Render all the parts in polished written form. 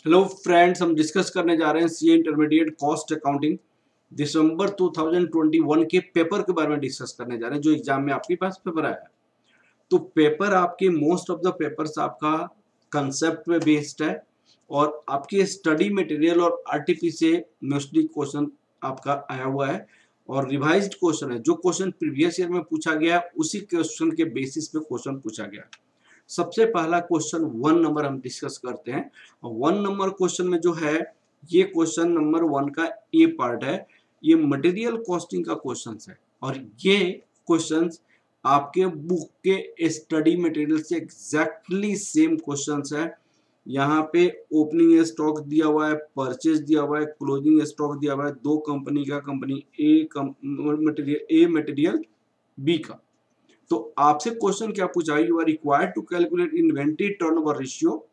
Hello friends, हम discuss करने जा रहे हैं सीए इंटरमीडिएट कॉस्ट अकाउंटिंग दिसंबर 2021 के पेपर के बारे में डिस्कस करने जा रहे हैं जो एग्जाम में आपके पास पेपर आया है। तो पेपर आपके मोस्ट ऑफ द पेपर्स आपका कंसेप्ट पे बेस्ड है और आपके स्टडी मटेरियल और आरटीपी से मोस्टली क्वेश्चन आपका आया हुआ है और रिवाइज्ड क्वेश्चन है। जो क्वेश्चन प्रीवियस ईयर में पूछा गया उसी क्वेश्चन के बेसिस पे क्वेश्चन पूछा गया। सबसे पहला क्वेश्चन 1 नंबर हम डिस्कस करते हैं। 1 नंबर क्वेश्चन में जो है ये क्वेश्चन नंबर 1 का ए पार्ट है। ये मटेरियल कॉस्टिंग का क्वेश्चन है और ये क्वेश्चन आपके बुक के स्टडी मटेरियल से एग्जैक्टली सेम क्वेश्चन है। यहाँ पे ओपनिंग स्टॉक दिया हुआ है, परचेज दिया हुआ है, क्लोजिंग स्टॉक दिया हुआ है, दो कंपनी का, कंपनी ए मटेरियल बी का। तो आपसे क्वेश्चन क्या पूछा, you are required to calculate inventory turnover ratio,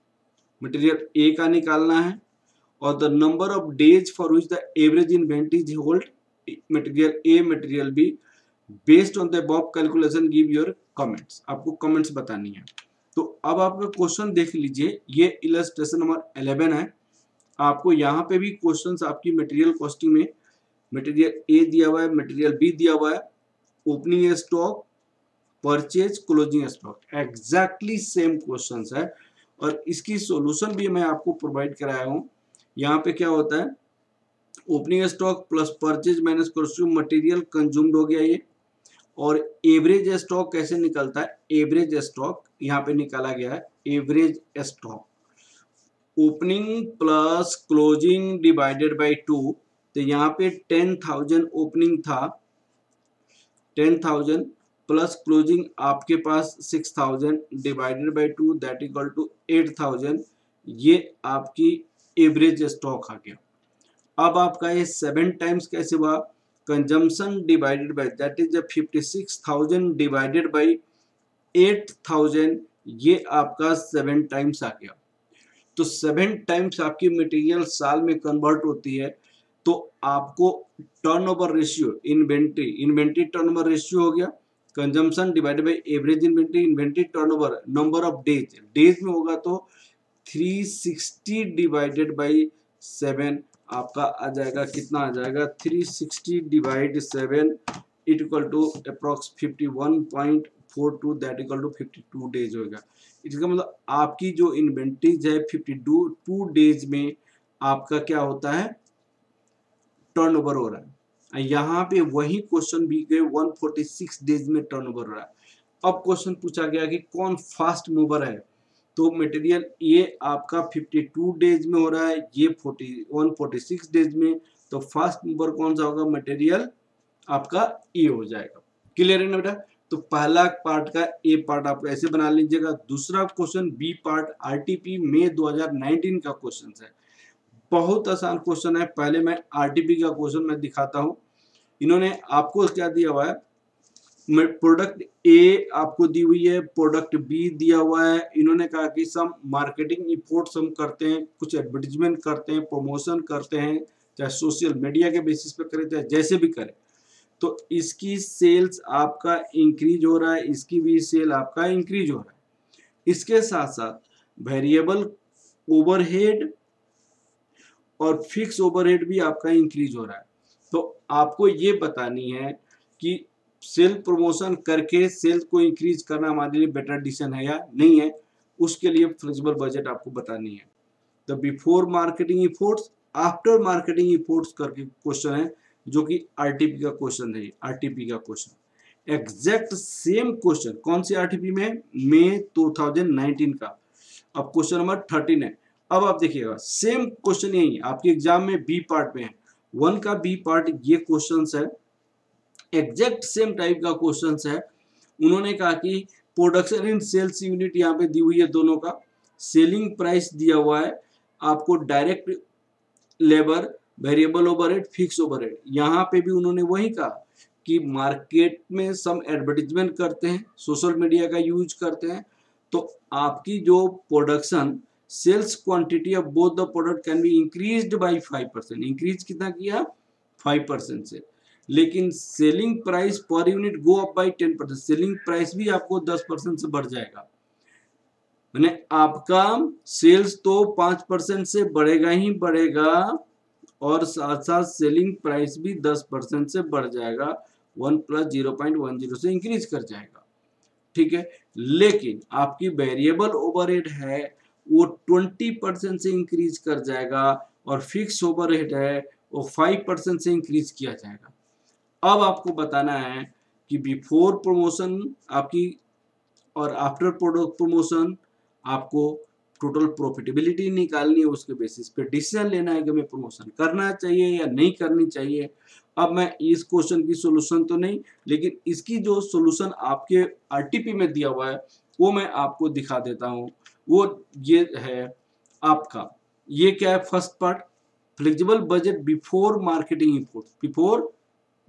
material A का निकालना है, और the number of days for which the average inventory is hold, material A material B. Based on the above calculation give your comments, आपको comments बतानी है। तो अब आपका क्वेश्चन देख लीजिए, ये इलस्ट्रेशन नंबर 11 है। आपको यहाँ पे भी क्वेश्चंस आपकी मटेरियल कॉस्टिंग में मटेरियल ए दिया हुआ है, मटेरियल बी दिया हुआ है, opening stock, purchase, closing stock, exactly same questions है और इसकी सॉल्यूशन भी मैं आपको प्रोवाइड कराया हूँ। यहाँ पे क्या होता है, opening stock plus purchase minus consume material consumed हो गया ये, और एवरेज स्टॉक कैसे निकलता है, एवरेज स्टॉक यहाँ पे निकाला गया है। Average stock opening plus closing divided by 2, तो यहाँ पे 10,000 ओपनिंग था, 10,000 प्लस क्लोजिंग आपके पास 6,000 divided by 2 that equal to 8,000। ये आपकी एवरेज स्टॉक आ गया। अब आपका ये 7 टाइम्स कैसे हुआ, consumption divided by that is 56,000 divided by 8,000, ये आपका 7 टाइम्स आ गया। तो 7 टाइम्स आपकी मटेरियल साल में कन्वर्ट होती है। तो आपको turnover ratio, inventory turnover ratio हो गया, consumption divided by average inventory, inventory turnover, number of days में होगा तो 360 डिवाइडेड बाय 7 आपका आ जाएगा, कितना आ जाएगा, 360 divide 7 equal to approx 51.42 that equal to 52 days होगा। इसका मतलब आपकी जो इन्वेंट्रीज है 52 डेज में आपका क्या होता है, टर्नओवर हो रहा है। यहाँ पे वही क्वेश्चन भी गए 146 डेज में टर्नओवर हो रहा है। अब क्वेश्चन पूछा गया कि कौन फास्ट मूवर है, तो मटेरियल ये आपका 52 डेज में हो रहा है, ये 146 डेज में, तो फास्ट मूवर कौन सा होगा, मटेरियल आपका ए हो जाएगा। क्लियर है ना बेटा। तो पहला पार्ट का ए पार्ट आप ऐसे बना लीजिएगा। दूसरा क्वेश्चन बी पार्ट आरटीपी मई 2019 का क्वेश्चन है। बहुत आसान क्वेश्चन है। पहले मैं आरटीपी का क्वेश्चन मैं दिखाता हूं। इन्होंने आपको क्या दिया हुआ है, प्रोडक्ट ए आपको दी हुई है, प्रोडक्ट बी दिया हुआ है। इन्होंने कहा कि सम मार्केटिंग इफोर्ट्स हम करते हैं, कुछ एडवर्टीजमेंट करते हैं, प्रमोशन करते हैं, चाहे सोशल मीडिया के बेसिस पे करें चाहे जैसे भी करें, तो इसकी सेल्स आपका इंक्रीज हो रहा है, इसकी भी सेल आपका इंक्रीज हो रहा है। इसके साथ साथ वेरिएबल ओवरहेड और फिक्स ओवरहेड भी आपका इंक्रीज हो रहा है। तो आपको ये बतानी है कि सेल प्रमोशन करके सेल्स को इंक्रीज करना हमारे लिए बेटर डिसीजन है या नहीं है, उसके लिए फ्लेक्सिबल बजट आपको बतानी है। तो before marketing efforts, after marketing efforts करके क्वेश्चन है जो कि आरटीपी का क्वेश्चन है। आरटीपी का क्वेश्चन एग्जैक्ट सेम क्वेश्चन कौन सी आरटीपी में, मई 2019 का। अब क्वेश्चन नंबर 13 है। अब आप देखिएगा सेम क्वेश्चन यही आपके एग्जाम में बी पार्ट में है, 1 का बी पार्ट ये क्वेश्चन है, एग्जैक्ट सेम टाइप का क्वेश्चन है। उन्होंने कहा कि प्रोडक्शन इन सेल्स यूनिट यहाँ पे दी हुई है दोनों का, सेलिंग प्राइस दिया हुआ है, आपको direct labour, variable overhead, fix overhead. यहाँ पे भी उन्होंने वही कहा कि मार्केट में सम एडवर्टीजमेंट करते हैं, सोशल मीडिया का यूज करते हैं, तो आपकी जो production sales quantity of both the product can be increased by 5%। Increase कितना किया, 5% से। लेकिन selling price per unit go up by 10%, selling price भी आपको 10% से बढ़ जाएगा। मैंने आपका सेल्स तो 5% से बढ़ेगा ही बढ़ेगा और साथ साथ सेलिंग प्राइस भी 10% से बढ़ जाएगा, 1 + 0.10 से इंक्रीज कर जाएगा, ठीक है। लेकिन आपकी वेरिएबल ओवरहेड है वो 20% से इंक्रीज कर जाएगा और फिक्स ओवरहेड है वो 5% से इंक्रीज किया जाएगा। अब आपको बताना है कि बिफोर प्रमोशन आपकी और आफ्टर प्रोडक्ट प्रमोशन आपको टोटल प्रॉफिटेबिलिटी निकालनी है, उसके बेसिस पे डिसीजन लेना है कि हमें प्रमोशन करना चाहिए या नहीं करनी चाहिए। अब मैं इस क्वेश्चन की सॉल्यूशन तो नहीं, लेकिन इसकी जो सॉल्यूशन आपके आरटीपी में दिया हुआ है वो मैं आपको दिखा देता हूँ। वो ये है आपका, ये क्या है, first part flexible budget before marketing input, before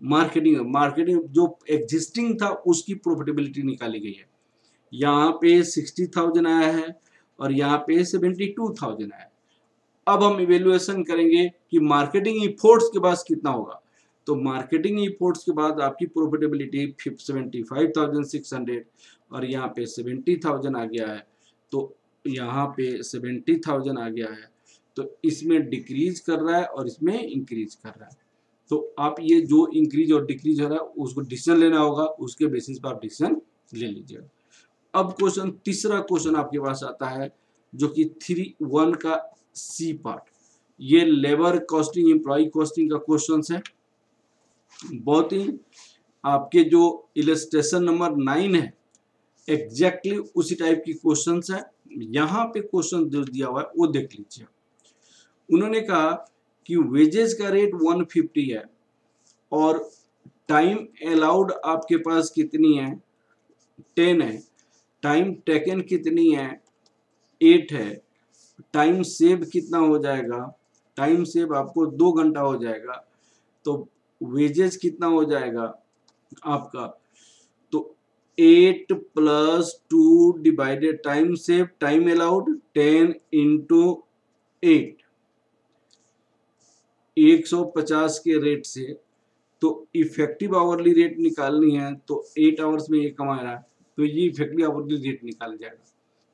marketing जो एग्जिस्टिंग था उसकी प्रॉफिटेबिलिटी निकाली गई है। यहाँ पे 60,000 आया है और यहाँ पे 72,000 आया है। अब हम इवेल्युएशन करेंगे कि मार्केटिंग इफोर्ट्स के बाद कितना होगा। तो मार्केटिंग इफोर्ट्स के बाद आपकी प्रॉफिटेबिलिटी 75,600 और यहाँ पे 70,000 आ गया है। तो यहाँ पे 70,000 आ गया है, तो इसमें डिक्रीज कर रहा है और इसमें इंक्रीज कर रहा है। तो आप ये जो इंक्रीज और डिक्रीज हो रहा है उसको डिसीजन लेना होगा, उसके बेसिस पर आप डिसीजन ले लीजिएगा। अब क्वेश्चन, तीसरा क्वेश्चन आपके पास आता है जो कि 3.1 का सी पार्ट, ये लेबर कॉस्टिंग एम्प्लॉय कॉस्टिंग का क्वेश्चन है। बहुत ही आपके जो इलस्ट्रेशन नंबर 9 है एग्जैक्टली उसी टाइप की क्वेश्चंस है। यहाँ पे क्वेश्चन जो दिया हुआ है वो देख लीजिए। उन्होंने कहा कि वेजेस का रेट 150 है और टाइम अलाउड आपके पास कितनी है, 10 है, टाइम टेकन कितनी है, 8 है, टाइम सेव कितना हो जाएगा, टाइम सेव आपको 2 घंटा हो जाएगा, तो वेजेस कितना हो जाएगा आपका, तो 8 + 2 divided time save time allowed 10 × 8 150 के रेट से, तो इफेक्टिव आवरली रेट निकालनी है तो 8 आवर्स में ये कमा रहा है तो ये इफेक्टिव आवरली रेट निकाल जाएगा,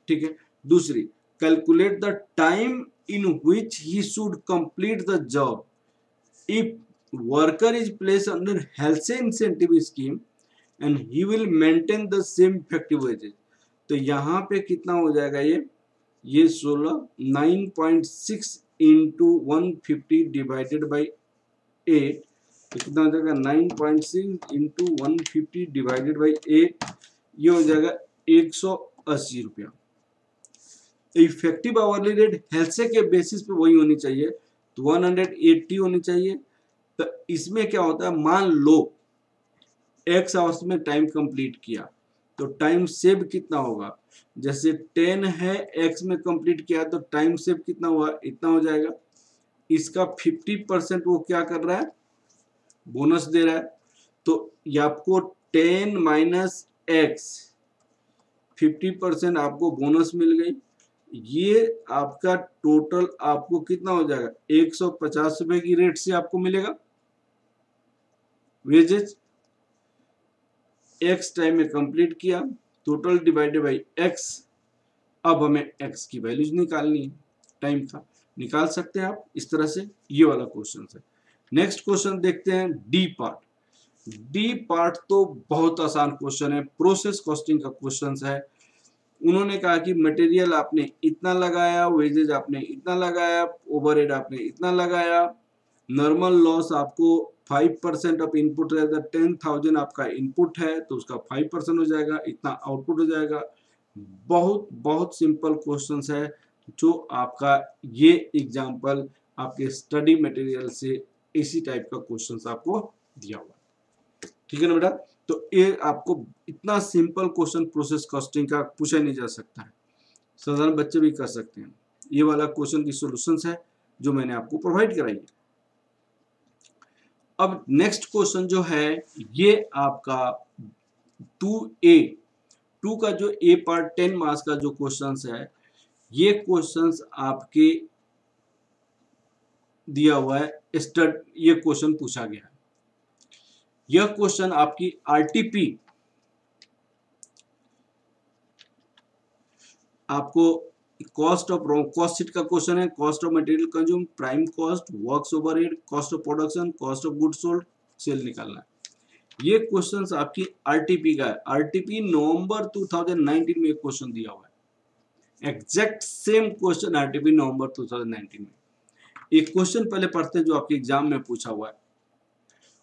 ठीक है। दूसरी, calculate the time in which he should complete the job if worker is placed under health incentive scheme and he will maintain the same effective wages. तो यहाँ पे कितना हो जाएगा, ये 16 9.6 × 150 डिवाइडेड बाई 8, तो कितना हो जाएगा 9.6 × 150 डिवाइडेड बाई 8, ये हो जाएगा 180 रुपया। इफेक्टिव आवरली रेट हेल्थ के बेसिस पे वही होनी चाहिए, तो 180 होनी चाहिए। तो इसमें क्या होता है, मान लो x आवर्स में टाइम कंप्लीट किया तो टाइम सेव कितना होगा, जैसे 10 है x में कंप्लीट किया तो टाइम सेव कितना हुआ, इतना हो जाएगा। इसका 50% वो क्या कर रहा है, बोनस दे रहा है, तो ये आपको 10 - x 50% आपको बोनस मिल गई। ये आपका टोटल आपको कितना हो जाएगा, 150 रुपए की रेट से आपको मिलेगा वेजेज। x टाइम में कंप्लीट किया, टोटल डिवाइडेड बाई x। अब हमें x की वैल्यूज निकालनी है, टाइम का निकाल सकते हैं आप इस तरह से। ये वाला क्वेश्चन है। नेक्स्ट क्वेश्चन देखते हैं डी पार्ट। डी पार्ट तो बहुत आसान क्वेश्चन है, प्रोसेस कॉस्टिंग का क्वेश्चन है। उन्होंने कहा कि मटेरियल आपने इतना लगाया, वेजेज आपने इतना लगाया, ओवरहेड आपने इतना लगाया, नॉर्मल लॉस आपको 5% ऑफ इनपुट है, 10,000 आपका इनपुट है तो उसका 5% हो जाएगा, इतना आउटपुट हो जाएगा। बहुत बहुत सिंपल क्वेश्चंस है जो आपका ये एग्जांपल आपके स्टडी मटेरियल से इसी टाइप का क्वेश्चंस आपको दिया हुआ है, ठीक है ना बेटा। तो ये आपको इतना सिंपल क्वेश्चन प्रोसेस कॉस्टिंग का पूछा नहीं जा सकता है, साधारण बच्चे भी कर सकते हैं। ये वाला क्वेश्चन की सॉल्यूशंस है जो मैंने आपको प्रोवाइड कराई है। अब नेक्स्ट क्वेश्चन जो है ये आपका 2 का जो ए पार्ट 10 मार्क्स का जो क्वेश्चंस है, ये क्वेश्चंस आपके दिया हुआ है ये क्वेश्चन पूछा गया है। यह क्वेश्चन आपकी आरटीपी आपको cost of raw cost sheet का क्वेश्चन है, cost of material consume, prime cost, works overhead, cost of production, cost of goods sold, sale निकालना है। ये क्वेश्चंस आपकी आरटीपी का है। आरटीपी नवंबर 2019 में एक क्वेश्चन दिया हुआ है, एग्जैक्ट सेम क्वेश्चन आरटीपी नवंबर 2019 में। एक क्वेश्चन पहले पढ़ते हैं जो आपके एग्जाम में पूछा हुआ है।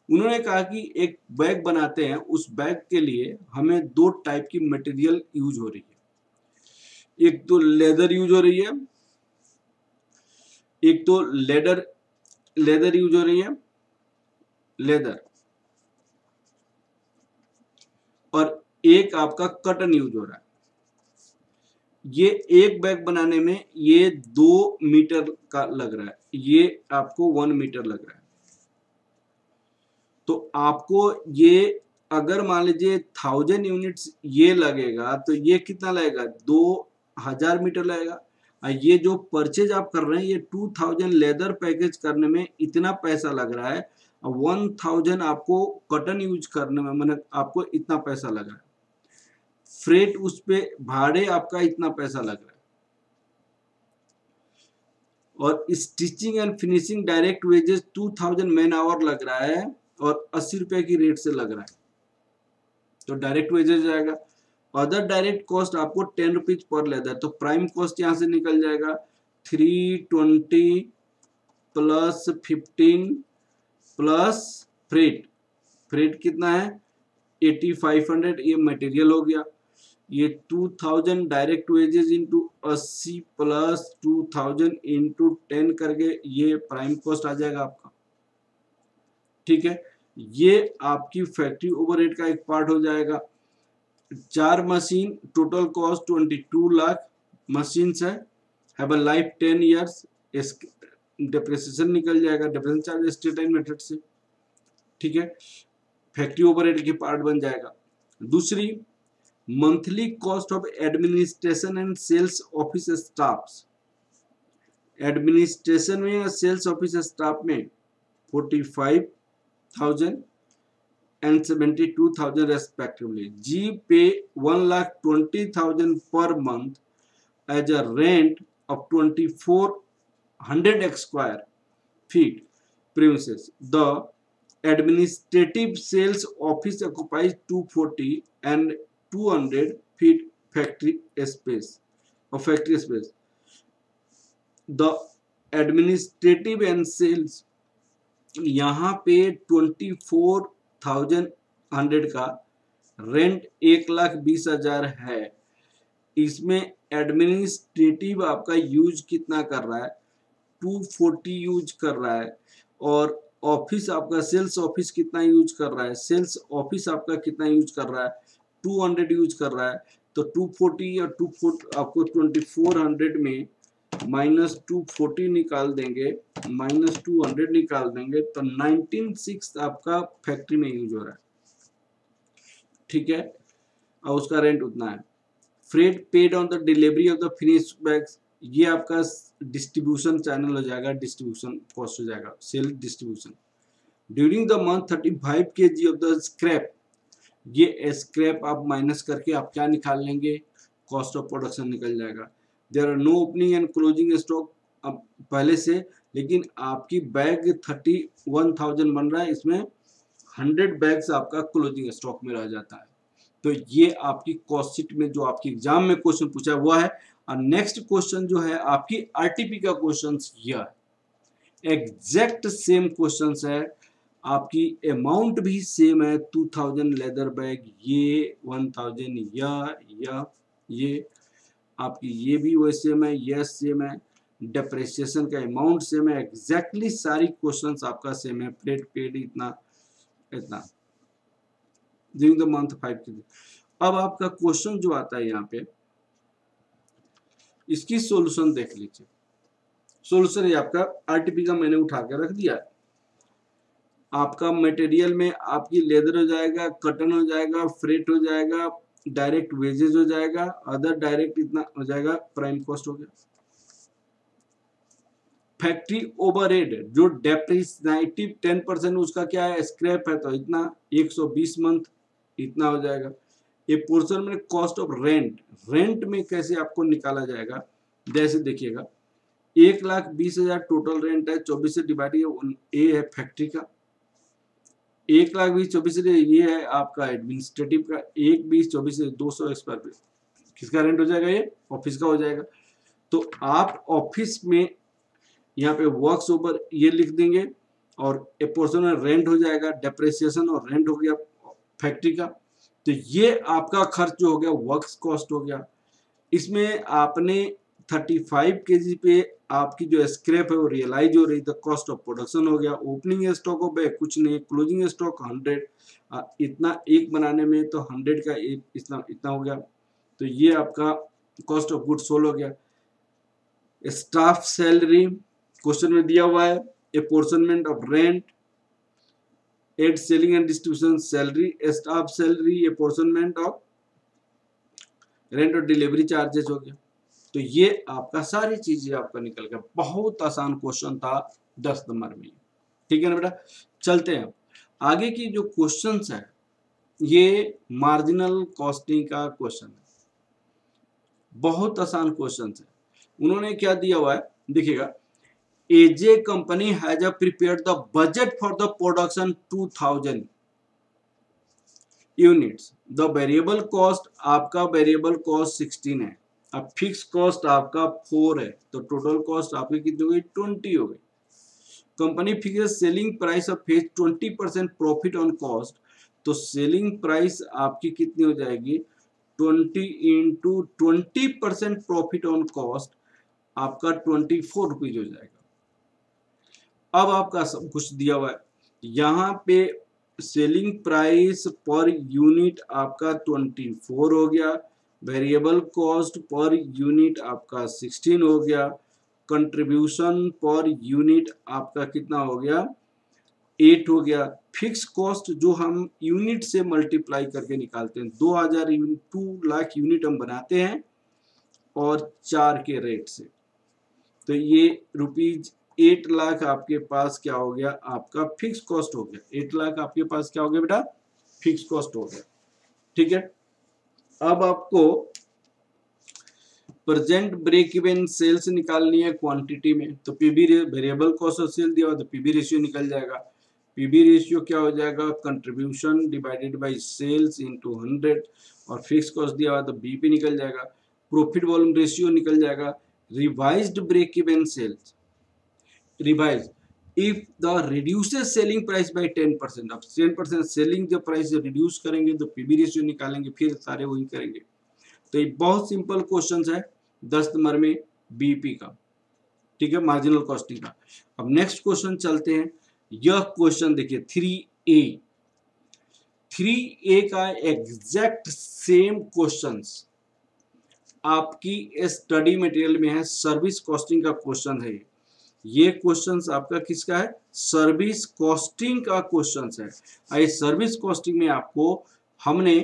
उन्होंने कहा कि एक बैग बनाते हैं, उस बैग के लिए हमें दो टाइप की मटेरियल यूज हो रही है, एक तो लेदर यूज हो रही है, एक तो लेदर यूज हो रही है, लेदर, और एक आपका कटन यूज हो रहा है। ये एक बैग बनाने में ये 2 मीटर का लग रहा है, ये आपको 1 मीटर लग रहा है। तो आपको ये अगर मान लीजिए 1000 यूनिट्स ये लगेगा तो ये कितना लगेगा, 2000 मीटर लगेगा। ये जो परचेज आप कर रहे हैं ये 2000 लेदर पैकेज करने में इतना पैसा लग रहा है, 1000 आपको कटन यूज करने में मतलब आपको इतना पैसा लग रहा है, फ्रेट उस पे भाड़े आपका इतना पैसा लग रहा है, और stitching and finishing direct wages 2000 man hour लग रहा है और 80 रुपए की रेट से लग रहा है, तो डायरेक्ट वेजेस जाएगा। अदर डायरेक्ट कॉस्ट आपको 10 रुपीज पर लेदर, तो प्राइम कॉस्ट यहाँ से निकल जाएगा 320 प्लस 15 प्लस फ्रेट, फ्रेट कितना है 8500, ये मटेरियल हो गया। ये 2000 direct wages into 80 plus 2000 into 10 करके ये प्राइम कॉस्ट आ जाएगा आपका, ठीक है। ये आपकी फैक्ट्री ओवरहेड का एक पार्ट हो जाएगा। 4 machine, total cost 22 lakh, machine है, have a life 10 years, depreciation निकल जाएगा, depreciation charge straight line method से, ठीक है, फैक्ट्री ओवरहेड के पार्ट बन जाएगा। दूसरी, monthly cost of administration and sales office staffs, administration में या सेल्स ऑफिस स्टाफ में 45,000 and 72,000 respectively. G pay 1,20,000 per month as a rent of 2,400 square feet premises. The administrative sales office occupies 240 and 200 feet factory space or factory space. The administrative and sales यहाँ पे 24,100 का rent 1,20,000 है। इसमें administrative आपका use कितना कर रहा है, 240 यूज कर रहा है, और ऑफिस आपका सेल्स ऑफिस कितना यूज कर रहा है, सेल्स ऑफिस आपका कितना यूज कर रहा है, 200 यूज कर रहा है। तो 240 और 240 आपको 2400 में -240 निकाल देंगे, -200 निकाल देंगे, तो 19,600 आपका फैक्ट्री में यूज हो रहा है, ठीक है, और उसका रेंट उतना है। Freight paid on the delivery of the finished bags, ये आपका डिस्ट्रीब्यूशन चैनल हो जाएगा, डिस्ट्रीब्यूशन कॉस्ट हो जाएगा, sale distribution. During the month 35 kg of the scrap, ये स्क्रैप आप माइनस करके आप क्या निकाल लेंगे, कॉस्ट ऑफ प्रोडक्शन निकल जाएगा। There are no opening and closing stock, अब पहले से, लेकिन आपकी बैग 31,000 बन रहा है, इसमें 100 बैग्स आपका क्लोजिंग स्टॉक में रह जाता है। तो ये आपकी कॉस्ट शीट में जो आपकी एग्जाम में क्वेश्चन पूछा है वो है। और नेक्स्ट क्वेश्चन जो है आपकी आरटीपी का क्वेश्चन यह है, एग्जैक्ट सेम क्वेश्चन है, आपकी अमाउंट भी सेम है, 2000 लेदर बैग, ये 1000, ये आपकी ये भी वही सेम है, ये सेम है, डेप्रिसिएशन का अमाउंट सेम है, एग्जैक्टली सारी क्वेश्चंस आपका सेम है, फ्रेट पेड इतना इतना ड्यूरिंग द मंथ 5 kg। अब आपका क्वेश्चन जो आता है यहाँ पे, इसकी सॉल्यूशन देख लीजिए। सॉल्यूशन ये आपका आरटीपी का मैंने उठा के रख दिया है। आपका मटेरियल में आपकी लेदर हो जाएगा, कटन हो जाएगा, फ्रेट हो जाएगा, डायरेक्ट वेजेस हो जाएगा, अदर डायरेक्ट इतना हो जाएगा, प्राइम कॉस्ट हो गया। फैक्ट्री ओवरहेड जो डेप्रिसिएटिव 10% उसका क्या है, स्क्रैप है, तो इतना 120 मंथ इतना हो जाएगा। ए पोर्शन में कॉस्ट ऑफ रेंट, रेंट में कैसे आपको निकाला जाएगा, जैसे देखिएगा 1,20,000 टोटल रेंट है, 24 से डिवाइड, ए है फैक्ट्री का, 1,20,24 से ये है आपका एडमिनिस्ट्रेटिव का, 1,20,24 से 200 स्क्वायर फीट किसका रेंट हो जाएगा, ये ऑफिस का हो जाएगा। तो आप ऑफिस में यहाँ पे वर्क्स ऊपर ये लिख देंगे और ए पोर्शन में रेंट हो जाएगा, डेप्रिसिएशन और रेंट हो गया फैक्ट्री का। तो ये आपका खर्च जो हो गया वर्क्स कॉस्ट हो गया। इसमें आपने 35 kg पे आपकी जो स्क्रैप है वो रियलाइज हो रही, तो कॉस्ट ऑफ प्रोडक्शन हो गया। ओपनिंग स्टॉक हो गया कुछ नहीं, क्लोजिंग स्टॉक 100, इतना एक बनाने में तो 100 का एक इतना हो गया। तो ये आपका कॉस्ट ऑफ गुड्स सोल्ड हो गया। स्टाफ सैलरी क्वेश्चन में दिया हुआ है, apportionment of rent, ad selling and distribution salary, staff salary, apportionment of rent और डिलीवरी चार्जेस हो गया। तो ये आपका सारी चीजें आपका निकल गया। बहुत आसान क्वेश्चन था 10 नंबर में, ठीक है ना बेटा। चलते हैं आगे की जो क्वेश्चंस है, ये मार्जिनल कॉस्टिंग का क्वेश्चन है, बहुत आसान क्वेश्चन है। उन्होंने क्या दिया हुआ है देखिएगा, AJ company has prepared the budget for the production 2000 units, the variable cost आपका वेरिएबल कॉस्ट 16 है, अब फिक्स कॉस्ट आपका 4 है, तो टोटल कॉस्ट आपकी कितनी हो गई 20 हो गई। Company fix selling price of phase 20% profit on cost, तो सेलिंग प्राइस आपकी कितनी हो जाएगी 20 इंटू 20% प्रॉफिट ऑन कॉस्ट, आपका 24 रुपीज हो जाएगा। अब आपका सब कुछ दिया हुआ है, यहाँ पे सेलिंग प्राइस पर यूनिट आपका 24 हो गया, वेरिएबल कॉस्ट पर यूनिट आपका 16 हो गया, कंट्रीब्यूशन पर यूनिट आपका कितना हो गया 8 हो गया। फिक्स कॉस्ट जो हम यूनिट से मल्टीप्लाई करके निकालते हैं, 2000 यूनिट 2 लाख यूनिट हम बनाते हैं और 4 के रेट से, तो ये रुपीज 8 लाख आपके पास क्या हो गया आपका फिक्स कॉस्ट हो गया। 8 लाख आपके पास क्या हो गया बेटा फिक्स कॉस्ट हो गया, ठीक है। अब आपको प्रेजेंट ब्रेक इवन सेल्स निकालनी है क्वांटिटी में, तो PB variable cost of sale दिया हुआ तो पीबी रेशियो निकल जाएगा। पीबी रेशियो क्या हो जाएगा contribution divided by sales into 100, और फिक्स कॉस्ट दिया हुआ तो बीपी निकल जाएगा। प्रॉफिट वॉल्यूम रेशियो निकल जाएगा। Revised break even sales, revise if the reduces selling price by 10%, अब 10% सेलिंग जब प्राइस रिड्यूस करेंगे तो पीबी रेशियो निकालेंगे, फिर सारे वही करेंगे। तो ये बहुत सिंपल क्वेश्चन है 10 नंबर में बीपी का, ठीक है, मार्जिनल कॉस्टिंग का। अब नेक्स्ट क्वेश्चन चलते हैं। यह क्वेश्चन देखिए 3A का एग्जैक्ट सेम क्वेश्चंस आपकी स्टडी मटेरियल में है, सर्विस कॉस्टिंग का क्वेश्चन है। ये क्वेश्चंस आपका किसका है सर्विस कॉस्टिंग का क्वेश्चंस है। आई सर्विस कॉस्टिंग में आपको हमने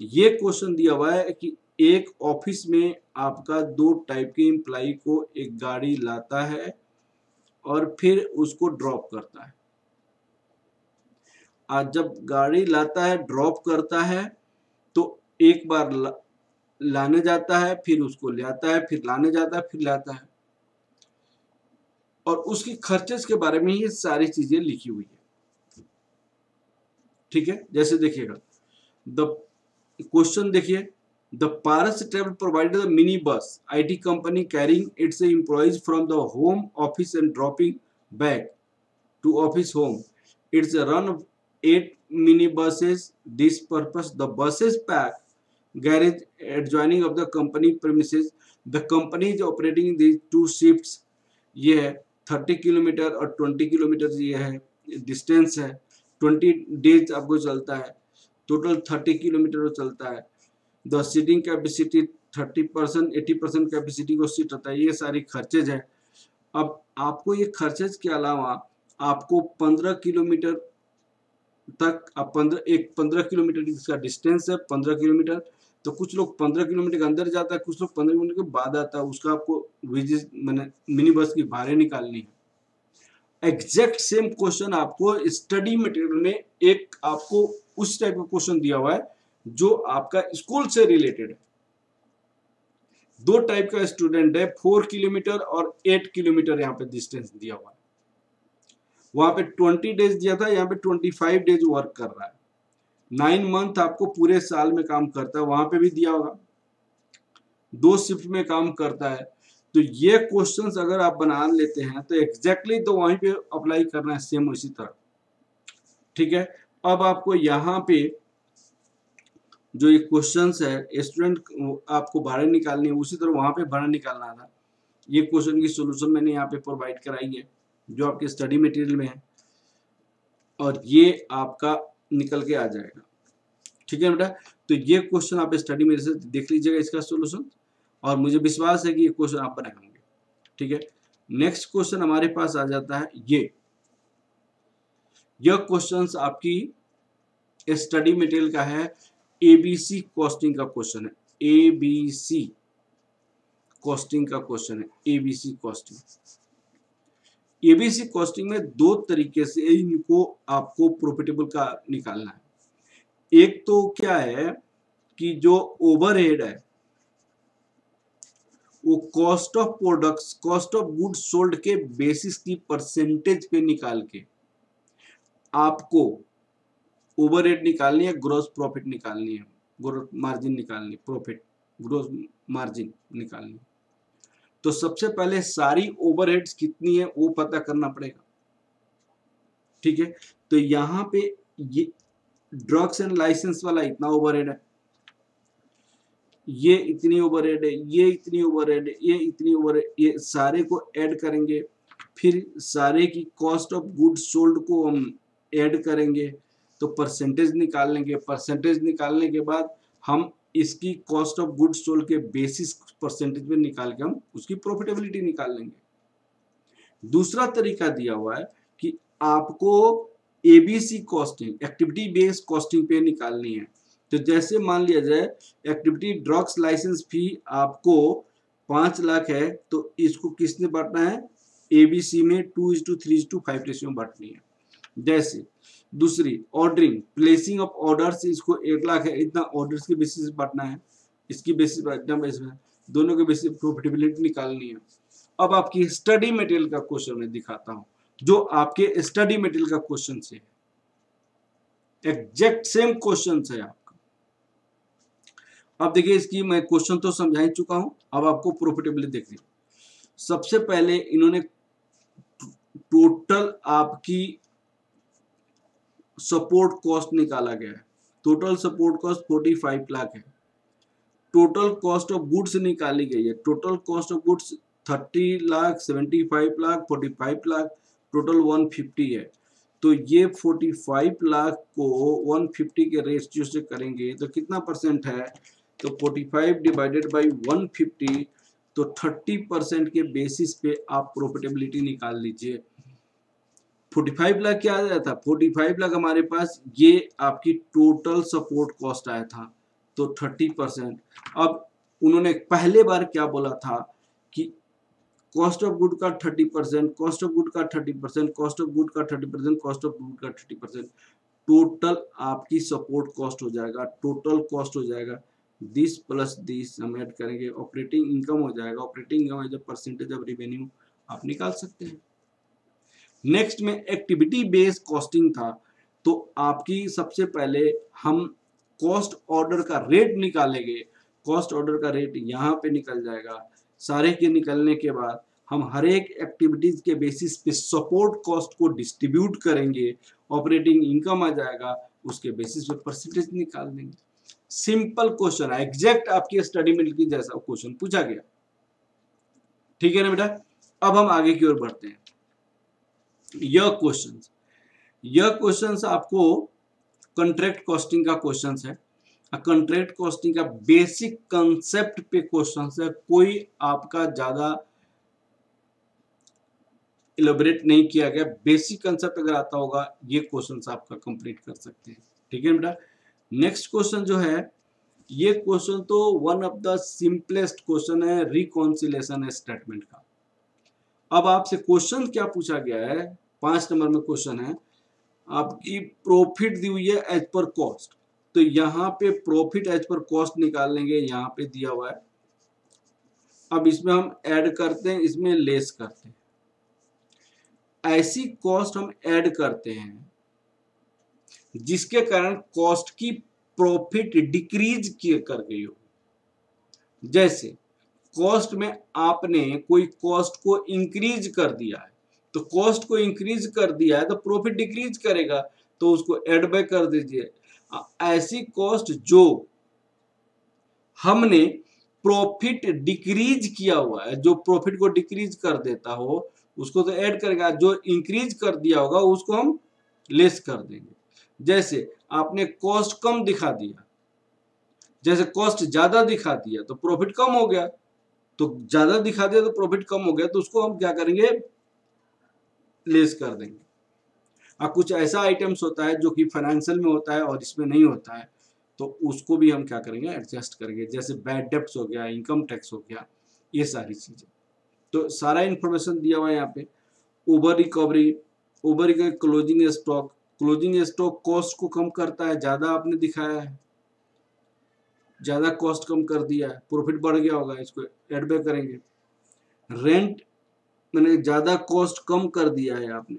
ये क्वेश्चन दिया हुआ है कि एक ऑफिस में आपका 2 टाइप के एम्प्लॉय को एक गाड़ी लाता है और फिर उसको ड्रॉप करता है। आज जब गाड़ी लाता है ड्रॉप करता है तो एक बार लाने जाता है, फिर उसको ले आता है, फिर लाने जाता है, फिर लाता है, और उसकी खर्चेस के बारे में ये सारी चीजें लिखी हुई है, ठीक है। जैसे देखिएगा द क्वेश्चन देखिए, the Paras travel provided mini bus IT company carrying its employees from the home office and dropping back to office home, its run 8 mini buses. This purpose the buses pack garage adjoining of the company premises. The company is operating these 2 shifts. ये है 30 kilometre और 20 kilometre ये है distance है, 20 days आपको चलता है, total 30 kilometre चलता है। द सीटिंग कैपेसिटी 30% 80% कैपेसिटी को सीट रहता है। ये सारी खर्चेज है। अब आपको ये खर्चेज के अलावा आपको 15 किलोमीटर तक, अब 15 किलोमीटर इसका डिस्टेंस है 15 किलोमीटर, तो कुछ लोग 15 किलोमीटर के अंदर जाता है, कुछ लोग 15 किलोमीटर के बाद आता है, उसका आपको विजिट मैंने मिनी बस की भाड़े निकालनी है। एग्जैक्ट सेम क्वेश्चन आपको स्टडी मटेरियल में एक आपको उस टाइप का क्वेश्चन दिया हुआ है जो आपका स्कूल से रिलेटेड है। दो टाइप का स्टूडेंट है, 4 किलोमीटर और 8 किलोमीटर यहाँ पे डिस्टेंस दिया हुआ है। वहां पे 20 डेज दिया था, यहाँ पे 25 डेज वर्क कर रहा है। 9 मंथ आपको पूरे साल में काम करता है, वहां पे भी दिया होगा। 2 शिफ्ट में काम करता है। तो ये क्वेश्चंस अगर आप बना लेते हैं तो एग्जैक्टली तो वहीं पे अप्लाई करना है, सेम उसी तरह। ठीक है, अब आपको यहाँ पे जो ये क्वेश्चंस है, स्टूडेंट आपको भाड़े निकालनी है, उसी तरह वहां पे भाड़ा निकालना था। ये क्वेश्चन की सोल्यूशन मैंने यहाँ पे प्रोवाइड कराई है, जो आपके स्टडी मटेरियल में है, और ये आपका निकल के आ जाएगा। ठीक है बेटा, तो ये क्वेश्चन आप स्टडी मेरे से देख लीजिएगा इसका सोल्यूशन, और मुझे विश्वास है कि ये क्वेश्चन आप बनाए होंगे। ठीक है, नेक्स्ट क्वेश्चन हमारे पास आ जाता है यह क्वेश्चंस आपकी स्टडी मटेरियल का है, एबीसी कॉस्टिंग का क्वेश्चन है। एबीसी कॉस्टिंग का क्वेश्चन है, एबीसी कॉस्टिंग। एबीसी कॉस्टिंग में दो तरीके से इनको आपको प्रॉफिटेबल का निकालना है। एक तो क्या है कि जो ओवरहेड है वो cost of products, cost of goods sold के बेसिस की परसेंटेज पे निकाल के आपको ओवरहेड निकालनी है, ग्रॉस प्रॉफिट निकालनी है, ग्रोस मार्जिन निकालनी, प्रॉफिट ग्रोस मार्जिन निकालनी। तो सबसे पहले सारी ओवरहेड्स कितनी है वो पता करना पड़ेगा। ठीक है, तो यहाँ पे ये ड्रग्स एंड लाइसेंस वाला इतना ओवरहेड है, ये इतनी ओवरहेड है, ये इतनी ओवरहेड है, ये इतनी ओवरहेड, ये सारे को ऐड करेंगे, फिर सारे की कॉस्ट ऑफ गुड्स सोल्ड को हम ऐड करेंगे, तो परसेंटेज निकाल लेंगे। परसेंटेज निकालने के बाद हम इसकी कॉस्ट ऑफ गुड्स सोल्ड के बेसिस परसेंटेज में निकाल के हम उसकी प्रॉफिटेबिलिटी निकाल लेंगे। दूसरा तरीका दिया हुआ है कि आपको ABC costing, activity based costing पे निकालनी है। तो जैसे मान लिया जाए एक्टिविटी ड्रग्स लाइसेंस फी आपको 5 लाख है, तो इसको किसने बांटना है, एबीसी में 2:3:5 रेशियो में बांटनी है। जैसे दूसरी ऑर्डरिंग, प्लेसिंग ऑफ ऑर्डर्स, इसको 1 लाख है, इतना ऑर्डर्स के बेसिस पे बांटना है, इसकी बेसिस पे दोनों के बेसिस प्रॉफिटेबिलिटी निकालनी है। अब आपकी स्टडी मटेरियल का क्वेश्चन मैं दिखाता हूं, जो आपके स्टडी मटेरियल का क्वेश्चन से एग्जैक्ट सेम क्वेश्चन है आपका। अब देखिए, इसकी मैं क्वेश्चन तो समझा ही चुका हूं, अब आपको प्रॉफिटेबिलिटी देखनी। सबसे पहले इन्होंने टोटल आपकी सपोर्ट कॉस्ट निकाला गया है। टोटल सपोर्ट कॉस्ट 45 लाख है। टोटल कॉस्ट ऑफ गुड्स निकाली गई है। Total cost of goods 30 lakh, 75 lakh, 45 lakh, total 150 है। तो ये 45 लाख को 150 के रेशियो से करेंगे तो कितना परसेंट है, तो 45 डिवाइडेड बाई 150, तो 30% के बेसिस पे आप प्रॉफिटेबिलिटी निकाल लीजिए। 45 लाख क्या आया था, 45 लाख हमारे पास ये आपकी टोटल सपोर्ट कॉस्ट आया था, तो 30%। अब उन्होंने पहले बार क्या बोला था कि कॉस्ट ऑफ गुड का 30%, कॉस्ट ऑफ गुड का 30%, कॉस्ट ऑफ गुड का 30%, कॉस्ट ऑफ गुड का 30%, टोटल आपकी सपोर्ट कॉस्ट हो जाएगा, टोटल कॉस्ट हो जाएगा दिस प्लस दिस, हम ऐड करेंगे, ऑपरेटिंग इनकम हो जाएगा। Operating income as a percentage of revenue आप निकाल सकते हैं। नेक्स्ट में एक्टिविटी बेस्ड कॉस्टिंग था, तो आपकी सबसे पहले हम कॉस्ट ऑर्डर का रेट निकालेंगे। कॉस्ट ऑर्डर का रेट यहाँ पे निकल जाएगा। सारे के निकलने के बाद हम हर एक एक्टिविटीज के बेसिस पे सपोर्ट कॉस्ट को डिस्ट्रीब्यूट करेंगे, ऑपरेटिंग इनकम आ जाएगा, उसके बेसिस पे परसेंटेज निकाल देंगे। सिंपल क्वेश्चन है, एग्जैक्ट आपकी स्टडी में की जैसा क्वेश्चन पूछा गया। ठीक है ना बेटा, अब हम आगे की ओर बढ़ते हैं। यह क्वेश्चंस आपको कॉन्ट्रैक्ट कॉस्टिंग का क्वेश्चंस है। कॉन्ट्रैक्ट कॉस्टिंग का बेसिक कंसेप्ट पे क्वेश्चंस है, कोई आपका ज्यादा इलेबोरेट नहीं किया गया। बेसिक कंसेप्ट अगर आता होगा ये क्वेश्चंस आपका कंप्लीट कर सकते हैं। ठीक है बेटा, नेक्स्ट क्वेश्चन जो है, ये क्वेश्चन तो one of the simplest question है रिकॉन्सिलेशन स्टेटमेंट का। अब आपसे क्वेश्चन क्या पूछा गया है, 5 नंबर में क्वेश्चन है, आपकी प्रॉफिट दी हुई है एज पर कॉस्ट। तो यहाँ पे प्रॉफिट एज पर कॉस्ट निकाल लेंगे, यहाँ पे दिया हुआ है। अब इसमें हम ऐड करते हैं, इसमें लेस करते हैं। ऐसी कॉस्ट हम ऐड करते हैं जिसके कारण कॉस्ट की प्रॉफिट डिक्रीज कर गई हो। जैसे कॉस्ट में आपने कोई कॉस्ट को इंक्रीज कर दिया है, तो कॉस्ट को इंक्रीज कर दिया है तो प्रॉफिट डिक्रीज करेगा, तो उसको ऐड बैक कर दीजिए। ऐसी कॉस्ट जो हमने प्रॉफिट डिक्रीज किया हुआ है, जो प्रॉफिट को डिक्रीज कर देता हो, उसको तो ऐड करेगा। जो इंक्रीज कर दिया होगा उसको हम लेस कर देंगे। जैसे आपने कॉस्ट कम दिखा दिया, जैसे कॉस्ट ज्यादा दिखा दिया तो प्रॉफिट कम हो गया, तो ज्यादा दिखा दिया तो प्रॉफिट कम हो गया, तो उसको हम क्या करेंगे, लेस कर देंगे। अब कुछ ऐसा आइटम्स होता है जो कि फाइनेंशियल में होता है और इसमें नहीं होता है, तो उसको भी हम क्या करेंगे, एडजस्ट करेंगे। जैसे बैड डेब्ट्स हो गया, इनकम टैक्स हो गया, ये सारी चीजें। तो सारा इंफॉर्मेशन दिया हुआ है यहाँ पे। Over recovery, over closing stock, closing stock cost को कम करता है, ज्यादा आपने दिखाया है, ज्यादा कॉस्ट कम कर दिया है, प्रॉफिट बढ़ गया होगा, इसको एड बैक करेंगे। रेंट मैंने ज्यादा कॉस्ट कम कर दिया है आपने,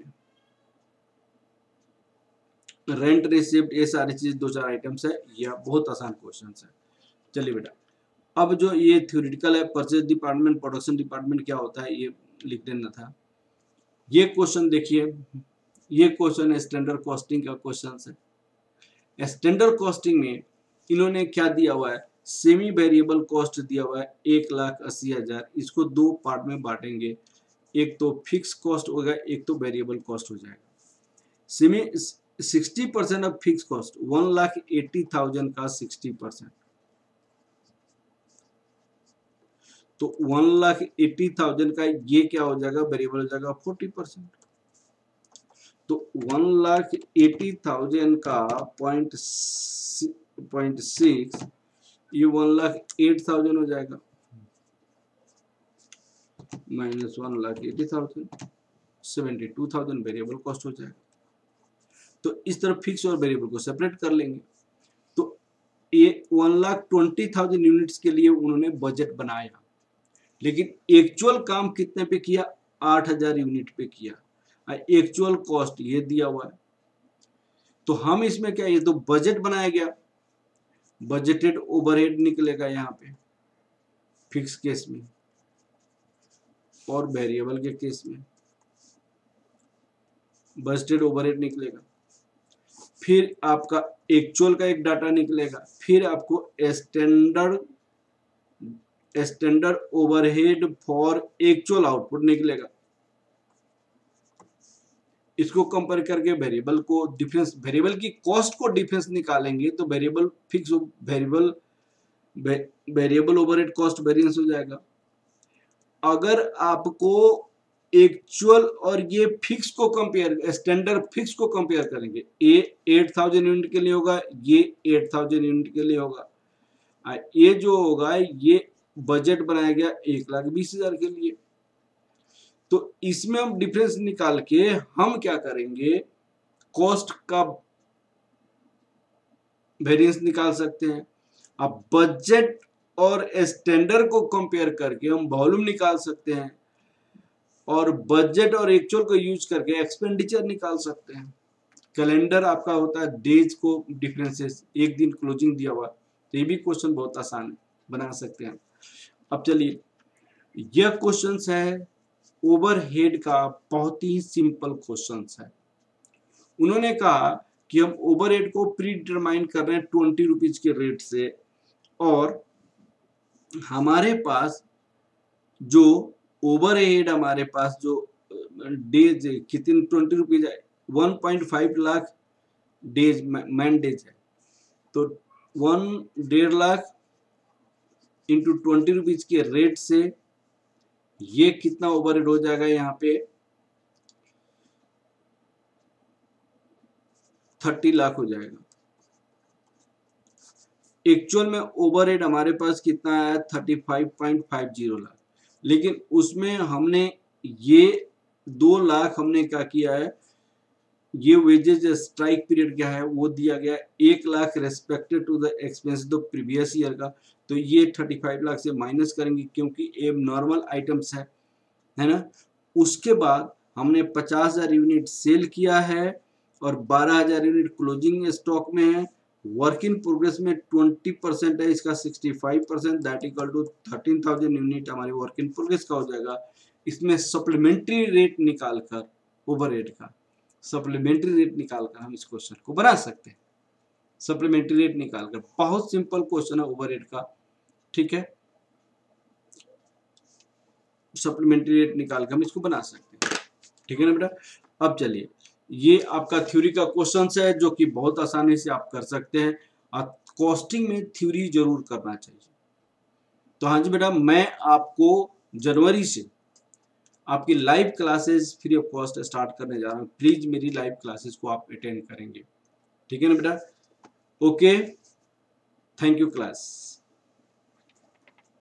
रेंट रिसिप्ट, ये सारी चीज 2-4 आइटम्स है। यह बहुत आसान क्वेश्चन है। चलिए बेटा, अब जो ये थ्योरेटिकल है, परचेज डिपार्टमेंट, प्रोडक्शन डिपार्टमेंट क्या होता है, ये लिख देना था। ये क्वेश्चन देखिए, ये क्वेश्चन स्टैंडर्ड कॉस्टिंग का क्वेश्चन है। स्टैंडर्ड कॉस्टिंग में इन्होंने क्या दिया हुआ है, सेमी वेरिएबल कॉस्ट दिया हुआ है 1,80,000। इसको 2 पार्ट में बांटेंगे, एक तो फिक्स कॉस्ट होगा, एक तो वेरिएबल कॉस्ट हो जाएगा। सेमी 60% ऑफ फिक्स कॉस्ट, 1,80,000 का 60%, तो 1,80,000 का ये क्या हो जाएगा, वेरिएबल हो जाएगा 40%। तो 1,80,000 का 0.6, ये 1,08,000 हो जाएगा, माइनस 1,80,000, 72,000 वेरिएबल कॉस्ट हो जाएगा। तो इस तरह फिक्स और वेरिएबल को सेपरेट कर लेंगे। तो ये 1,20,000 यूनिट्स के लिए उन्होंने बजट बनाया, लेकिन एक्चुअल काम कितने पे किया, 8,000 यूनिट पे किया। एक्चुअल कॉस्ट ये दिया हुआ है, तो हम इसमें क्या, ये तो बजट बनाया गया, बजटेड ओवरहेड निकलेगा यहाँ पे फिक्स केस में, और वेरिएबल के केस में बजटेड ओवरहेड निकलेगा। फिर आपका एक्चुअल का एक डाटा निकलेगा, फिर आपको standard overhead for actual output निकलेगा। इसको कंपेयर करके वेरिएबल को डिफरेंस, वेरिएबल की कॉस्ट को डिफरेंस निकालेंगे तो variable fix, variable overhead cost variance हो जाएगा। अगर आपको एक्चुअल और ये फिक्स को कंपेयर, स्टैंडर्ड फिक्स को कंपेयर करेंगे, ये 8,000 यूनिट के लिए होगा, ये 8,000 यूनिट के लिए होगा, ये जो होगा ये बजट बनाया गया 1,20,000 के लिए। तो इसमें हम डिफरेंस निकाल के हम क्या करेंगे, कॉस्ट का वेरिएंस निकाल सकते हैं। अब बजट और स्टैंडर्ड को कंपेयर करके हम वॉल्यूम निकाल सकते हैं, और बजट और एक्चुअल को यूज करके एक्सपेंडिचर निकाल सकते हैं। कैलेंडर आपका होता है डेज को डिफरेंसेस, एक दिन क्लोजिंग दिया हुआ, तो ये भी क्वेश्चन बहुत आसान है, बना सकते हैं। अब चलिए, यह क्वेश्चन है ओवरहेड का, बहुत ही सिंपल क्वेश्चन है। उन्होंने कहा कि हम ओवरहेड को प्री डिटरमाइन कर रहे हैं 20 रुपीज के रेट से, और हमारे पास जो ओवरहेड, हमारे पास जो डेज कितने 20 रुपीज है, 1.5 लाख डेज मैन डेज है, तो 1.5 लाख इंटू 20 रुपीज के रेट से ये कितना ओवरहेड हो जाएगा, यहाँ पे 30 लाख हो जाएगा। एक्चुअल में ओवरहेड हमारे पास कितना है, 35.50 लाख, लेकिन उसमें हमने ये 2 लाख हमने क्या किया है, ये वेजेज स्ट्राइक पीरियड क्या है वो दिया गया 1 lakh respected to the expense the previous year का, तो ये 35 लाख से माइनस करेंगे क्योंकि एब नॉर्मल आइटम्स है ना। उसके बाद हमने 50,000 यूनिट सेल किया है और 12,000 यूनिट क्लोजिंग स्टॉक में है। वर्क इन प्रोग्रेस में 20% है, इसका 65% दैट इक्वल टू 13,000 यूनिट हमारे वर्क इन प्रोग्रेस का हो जाएगा। इसमें सप्लीमेंट्री रेट निकालकर ओवरहेड का सप्लीमेंट्री रेट निकालकर हम इस क्वेश्चन को बना सकते हैं। सप्लीमेंट्री रेट निकालकर, बहुत सिंपल क्वेश्चन है ओवरहेड का, ठीक है। सप्लीमेंट्री रेट निकालकर हम इसको बना सकते हैं, ठीक है ना बेटा। अब चलिए, ये आपका थ्योरी का क्वेश्चन है जो कि बहुत आसानी से आप कर सकते हैं, और कॉस्टिंग में थ्योरी जरूर करना चाहिए। तो हाँ जी बेटा, मैं आपको जनवरी से आपकी live classes free of cost start करने जा रहा हूँ। प्लीज मेरी लाइव क्लासेस को आप अटेंड करेंगे, ठीक है ना बेटा। Okay, thank you class.